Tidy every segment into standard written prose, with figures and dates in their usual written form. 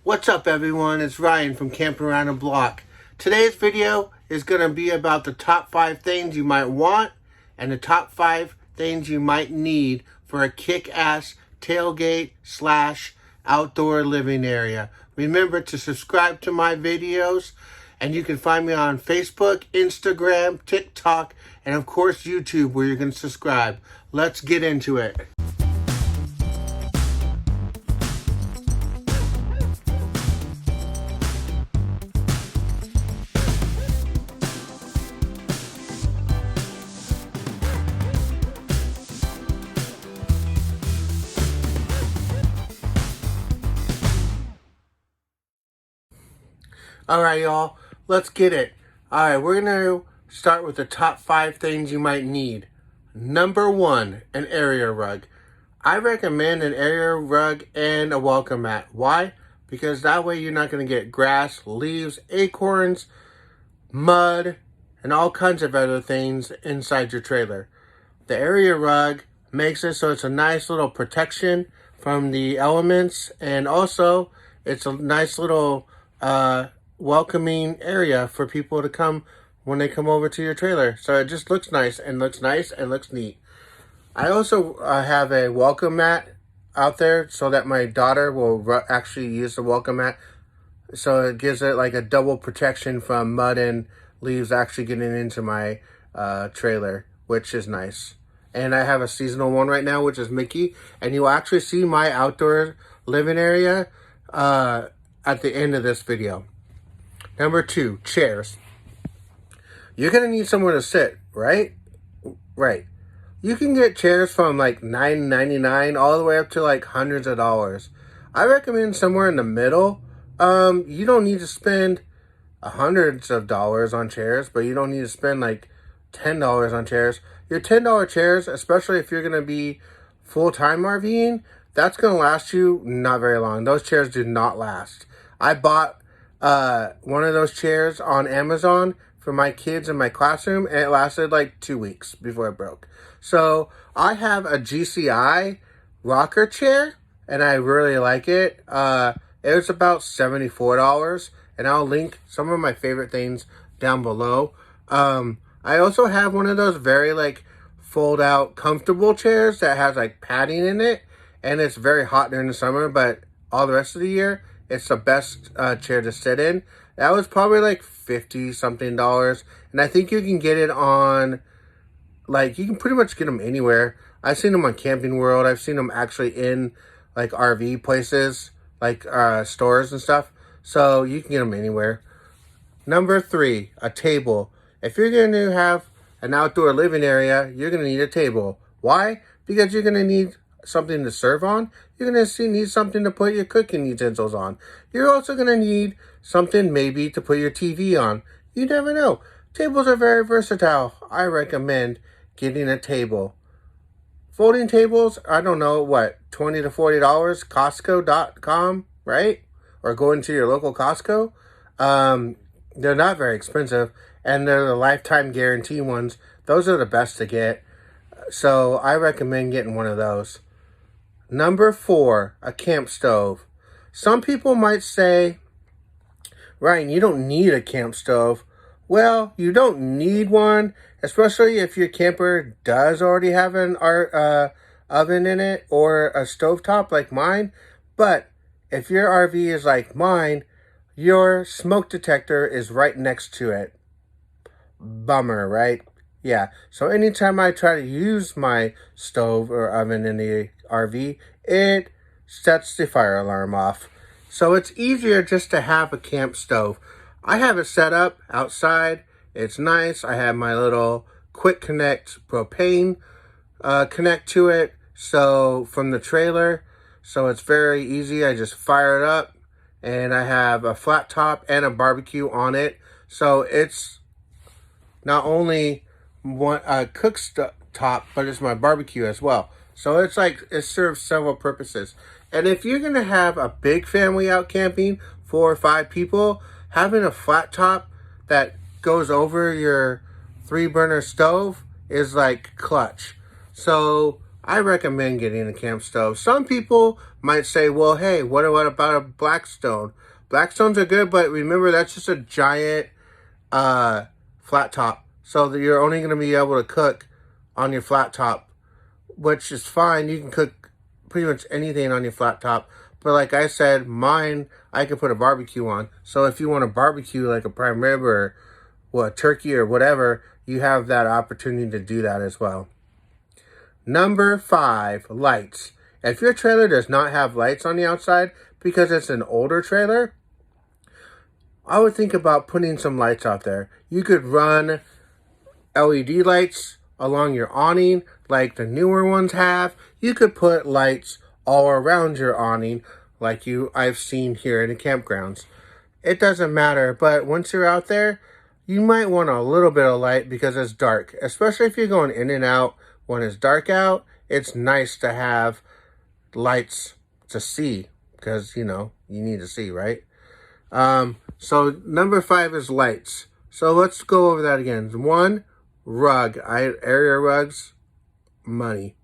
What's up, everyone? It's Ryan from Camping Around the Block. Today's video is going to be about the top 5 things you might want and the top 5 things you might need for a kick-ass tailgate / outdoor living area. Remember to subscribe to my videos, and you can find me on Facebook, Instagram, TikTok, and of course YouTube, where you can subscribe. Let's get into it. Alright, y'all, let's get it. Alright, we're going to start with the top 5 things you might need. Number 1, an area rug. I recommend an area rug and a welcome mat. Why? Because that way you're not going to get grass, leaves, acorns, mud, and all kinds of other things inside your trailer. The area rug makes it so it's a nice little protection from the elements, and also it's a nice little welcoming area for people to come when they come over to your trailer. So it just looks nice and looks neat. I also have a welcome mat out there so that my daughter will actually use the welcome mat. So it gives it like a double protection from mud and leaves actually getting into my trailer, which is nice. And I have a seasonal one right now, which is Mickey. And you'll actually see my outdoor living area at the end of this video. Number 2, chairs. You're going to need somewhere to sit, right? Right. You can get chairs from like $9.99 all the way up to like hundreds of dollars. I recommend somewhere in the middle. You don't need to spend hundreds of dollars on chairs, but you don't need to spend like $10 on chairs. Your $10 chairs, especially if you're going to be full-time RVing, that's going to last you not very long. Those chairs do not last. I bought one of those chairs on Amazon for my kids in my classroom, and it lasted like 2 weeks before it broke. So I have a GCI rocker chair, and I really like it. It was about $74, and I'll link some of my favorite things down below. I also have one of those very like fold out comfortable chairs that has like padding in it, and it's very hot during the summer, but all the rest of the year it's the best chair to sit in. That was probably like $50 something, and I think you can get it on, like, you can pretty much get them anywhere. I've seen them on Camping World. I've seen them actually in like RV places, like stores and stuff. So you can get them anywhere. Number 3, a table. If you're going to have an outdoor living area, you're going to need a table. Why? Because you're going to need something to serve on. You're going to need something to put your cooking utensils on. You're also going to need something maybe to put your TV on. You never know. Tables are very versatile. I recommend getting a table. Folding tables, I don't know, what, $20 to $40, Costco.com, right? Or going to your local Costco. They're not very expensive, and they're the lifetime guarantee ones. Those are the best to get. So I recommend getting one of those. Number 4, a camp stove. Some people might say, Ryan, you don't need a camp stove. Well, you don't need one, especially if your camper does already have an oven in it or a stovetop like mine. But if your RV is like mine, your smoke detector is right next to it. Bummer, right? Yeah, so anytime I try to use my stove or oven in the RV, it sets the fire alarm off. So it's easier just to have a camp stove. I have it set up outside. It's nice. I have my little quick connect propane connect to it. So from the trailer, so it's very easy. I just fire it up, and I have a flat top and a barbecue on it. So it's not only one top, but it's my barbecue as well. So it's like it serves several purposes. And if you're gonna have a big family out camping, 4 or 5 people, having a flat top that goes over your 3-burner stove is like clutch. So I recommend getting a camp stove. Some people might say, well, hey, what about a Blackstone? Blackstones are good, but remember, that's just a giant flat top. So that you're only going to be able to cook on your flat top, which is fine. You can cook pretty much anything on your flat top. But like I said, mine, I can put a barbecue on. So if you want to barbecue like a prime rib or turkey or whatever, you have that opportunity to do that as well. Number 5, lights. If your trailer does not have lights on the outside because it's an older trailer, I would think about putting some lights out there. You could run LED lights along your awning like the newer ones have. You could put lights all around your awning like I've seen here in the campgrounds. It doesn't matter, but once you're out there, you might want a little bit of light because it's dark. Especially if you're going in and out when it's dark out, it's nice to have lights to see because, you need to see, right? So number 5 is lights. So let's go over that again. 1, rug. Area rugs, money.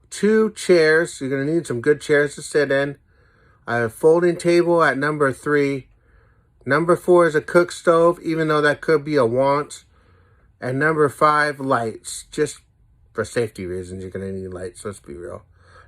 2, chairs. You're going to need some good chairs to sit in. A folding table at number 3. Number 4 is a cook stove, even though that could be a want. And number 5, lights. Just for safety reasons, you're going to need lights. Let's be real.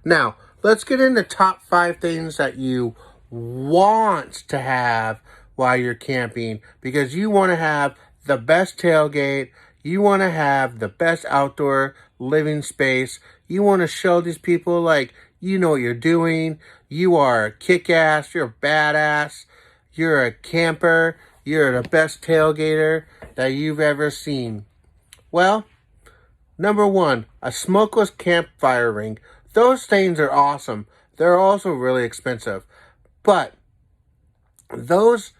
Now, let's get into top 5 things that you want to have while you're camping. Because you want to have the best tailgate. You want to have the best outdoor living space. You want to show these people like you know what you're doing. You are kick-ass. You're badass. You're a camper. You're the best tailgater that you've ever seen. Well, number 1, a smokeless campfire ring. Those things are awesome. They're also really expensive. But those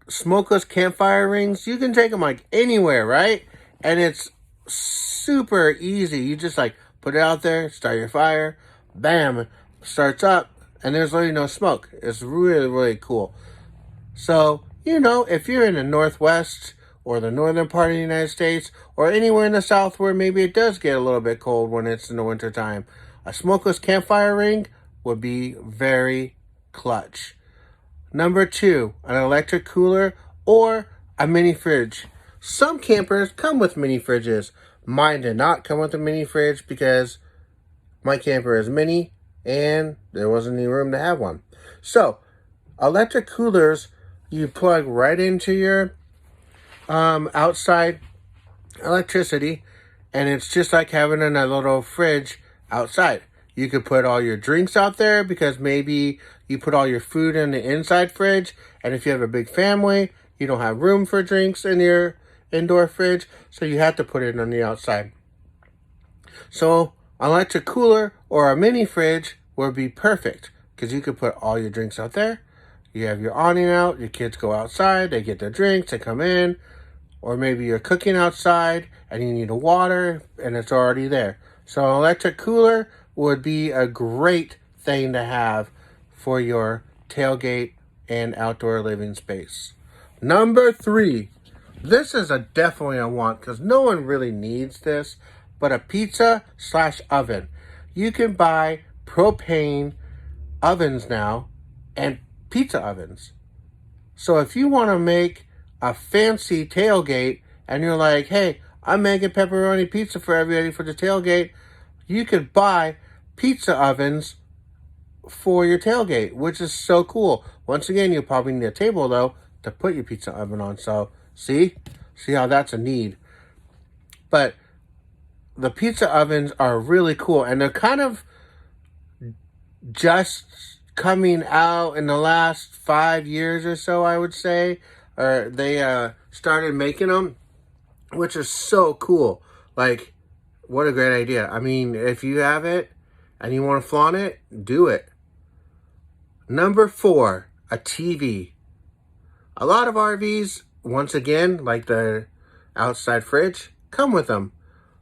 smokeless campfire rings, you can take them like anywhere, right? And it's super easy. You just like put it out there, start your fire, bam, it starts up, and there's really no smoke. It's really, really cool. So, if you're in the Northwest or the northern part of the United States or anywhere in the South where maybe it does get a little bit cold when it's in the wintertime, a smokeless campfire ring would be very clutch. Number 2, an electric cooler or a mini fridge. Some campers come with mini fridges. Mine did not come with a mini fridge because my camper is mini and there wasn't any room to have one. So, electric coolers, you plug right into your outside electricity, and it's just like having a little fridge outside. You could put all your drinks out there because maybe you put all your food in the inside fridge, and if you have a big family, you don't have room for drinks in your indoor fridge, so you have to put it on the outside. So, an electric cooler or a mini fridge would be perfect because you could put all your drinks out there. You have your awning out, your kids go outside, they get their drinks, they come in, or maybe you're cooking outside and you need a water and it's already there. So an electric cooler would be a great thing to have for your tailgate and outdoor living space. Number 3, this is definitely a want because no one really needs this, but a pizza/oven. You can buy propane ovens now and pizza ovens. So if you want to make a fancy tailgate and you're like, hey, I'm making pepperoni pizza for everybody for the tailgate, you could buy pizza ovens for your tailgate, which is so cool. Once again, you'll probably need a table though to put your pizza oven on. So see how that's a need. But the pizza ovens are really cool and they're kind of just coming out in the last 5 years or so, I would say. Or they started making them, which is so cool. Like, what a great idea. I mean, if you have it and you want to flaunt it, do it. Number 4, a TV. A lot of RVs, once again, like the outside fridge, come with them.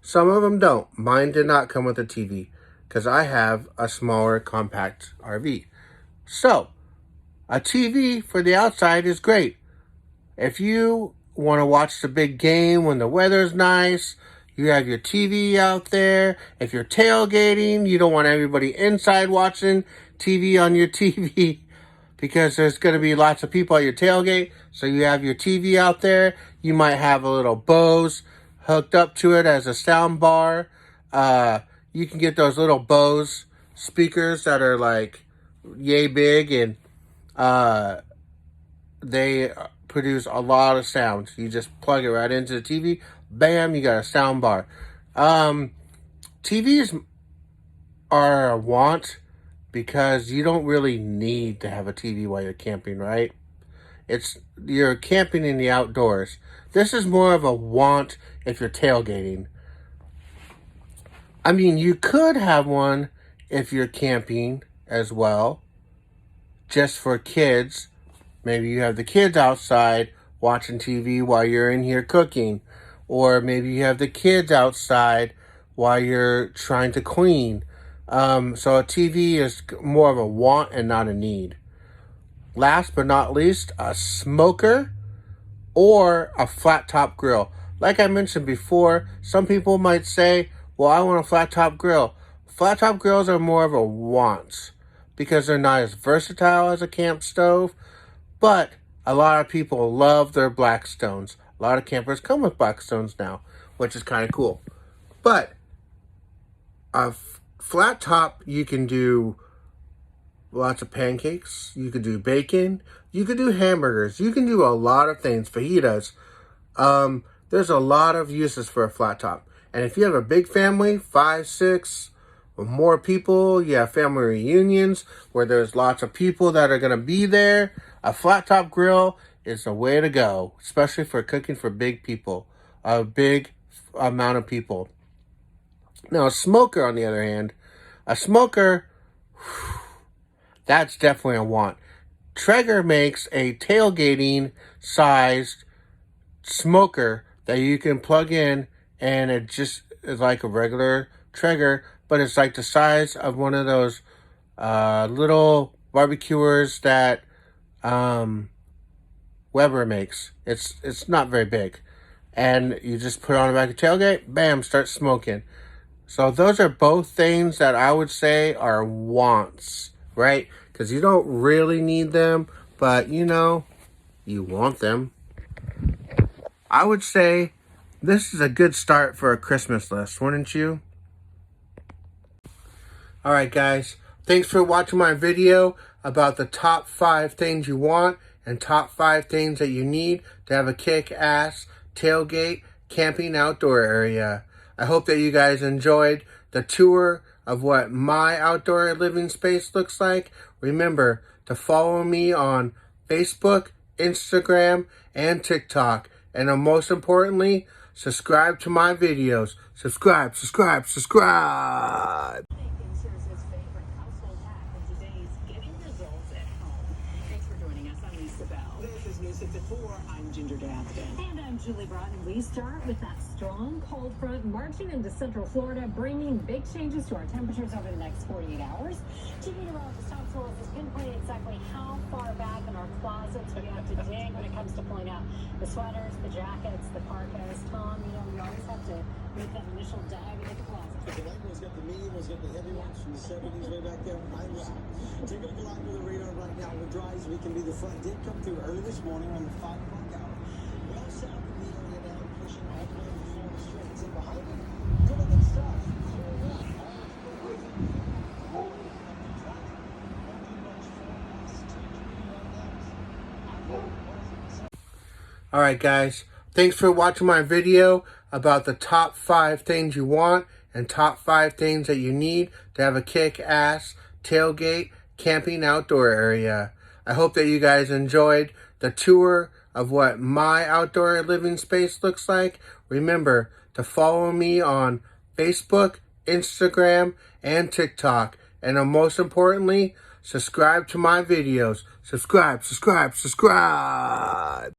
Some of them don't. Mine did not come with a TV because I have a smaller compact RV. So, a TV for the outside is great. If you want to watch the big game when the weather's nice, You have your TV out there. If you're tailgating, you don't want everybody inside watching TV on your TV because there's going to be lots of people at your tailgate. So you have your TV out there. You might have a little Bose hooked up to it as a sound bar. You can get those little Bose speakers that are like yay big, and they produce a lot of sound. You just plug it right into the TV. Bam, you got a sound bar. TVs are a want because you don't really need to have a TV while you're camping, right? You're camping in the outdoors. This is more of a want if you're tailgating. I mean, you could have one if you're camping as well, just for kids. Maybe you have the kids outside watching TV while you're in here cooking. Or maybe you have the kids outside while you're trying to clean. So a TV is more of a want and not a need. Last but not least, a smoker or a flat top grill. Like I mentioned before, some people might say, well, I want a flat top grill. Flat top grills are more of a want because they're not as versatile as a camp stove, but a lot of people love their Blackstones. A lot of campers come with Blackstones now, which is kind of cool. But a flat top, you can do lots of pancakes. You can do bacon. You can do hamburgers. You can do a lot of things. Fajitas. There's a lot of uses for a flat top. And if you have a big family, 5, 6, or more people, you have family reunions where there's lots of people that are going to be there, a flat top grill is the way to go, especially for cooking for big people, a big amount of people. Now, a smoker, on the other hand, a smoker, that's definitely a want. Traeger makes a tailgating sized smoker that you can plug in, and it just is like a regular Traeger, but it's like the size of one of those little barbecuers that Weber makes. It's not very big. And you just put it on the back of the tailgate, bam, start smoking. So those are both things that I would say are wants, right? Because you don't really need them, but you know, you want them. I would say this is a good start for a Christmas list, wouldn't you? Alright guys, thanks for watching my video about the top 5 things you want and top 5 things that you need to have a kick-ass tailgate camping outdoor area. I hope that you guys enjoyed the tour of what my outdoor living space looks like. Remember to follow me on Facebook, Instagram, and TikTok. And most importantly, subscribe to my videos. Subscribe. This is News at the 4. I'm Ginger Gaston. And I'm Julie Broughton. We start with that strong cold front marching into central Florida, bringing big changes to our temperatures over the next 48 hours. TV meteorologist Tom Solis has pinpointed exactly how far back in our closets we have to dig when it comes to pulling out the sweaters, the jackets, the parkas. Tom, you know, we always have to make that initial dive into the closet. The light one's got the medium one's got the heavy ones from the 70s way back there. Taking a look at the radar right now. We're dry as we can be. The front did come through early this morning on the 5 o'clock hour. Well south of the area now, pushing all the way to the Florida Straits. And behind it, good looking stuff. Alright guys, thanks for watching my video about the top 5 things you want and top 5 things that you need to have a kick-ass tailgate camping outdoor area. I hope that you guys enjoyed the tour of what my outdoor living space looks like. Remember to follow me on Facebook, Instagram, and TikTok. And most importantly, subscribe to my videos. Subscribe.